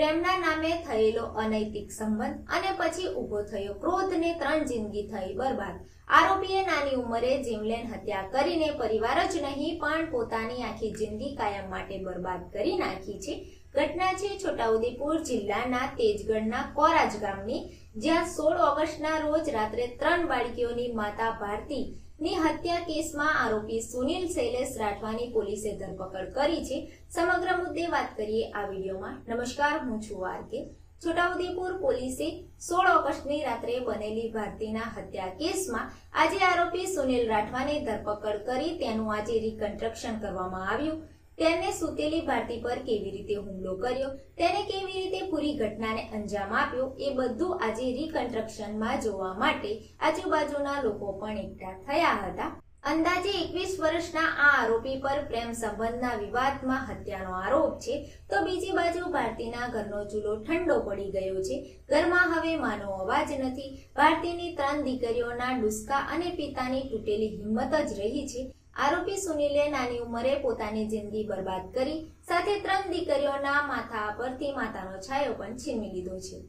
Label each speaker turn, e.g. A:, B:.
A: પ્રેમના નામે થયેલો અનૈતિક સંબંધ અને પછી ઊભો થયો ક્રોધને 3 જિંદગી થઈ બરબાદ। આરોપીએ નાની ઉંમરે જીવલેણ હત્યા કરીને પરિવાર જ નહીં પણ પોતાની આખી જિંદગી કાયમ માટે બરબાદ કરી નાખી છે। ઘટના છે છોટાઉદેપુર જિલ્લાના તેજગઢના કોરાજ ગામની, જ્યાં 16 ઓગસ્ટના રોજ રાત્રે 3 બાળકીઓની માતા ભારતી ની હત્યા કેસમાં આરોપી સુનિલ શૈલેષ રાઠવાની પોલીસે ધરપકડ કરી છે। સમગ્ર મુદ્દે વાત કરીએ આ વિડીયોમાં। નમસ્કાર, હું છું આરકે। છોટાઉદેપુર પોલીસે 16 ઓગસ્ટની રાત્રે બનેલી ભારતીના હત્યા કેસમાં આજે આરોપી સુનિલ રાઠવાની ધરપકડ કરી તેનું આજે રિકન્સ્ટ્રક્શન કરવામાં આવ્યું। તેને સૂતેલી ભારતી પર કેવી રીતે હુમલો કર્યો, તેને કેવી રીતે પૂરી ઘટનાને અંજામ આપ્યો, એ બધું આજે રિકન્સ્ટ્રક્શનમાં જોવા માટે આજુબાજુના લોકો પણ એકઠા થયા હતા। અંદાજે 21 વર્ષના આ આરોપી પર પ્રેમ સંબંધના વિવાદમાં હત્યાનો આરોપ છે, તો બીજી બાજુ ભારતીના ઘરનો ચૂલો ઠંડો પડી ગયો છે। ઘરમાં હવે માનો અવાજ નથી। ભારતીની 3 દીકરીઓના ડુસ્કા અને પિતાની તૂટેલી હિંમત જ રહી છે। આરોપી સુનિલે નાની ઉંમરે પોતાની જિંદગી બરબાદ કરી, સાથે 3 દીકરીઓના માથા પરથી માતાનો છાયો પણ છીનવી લીધો છે।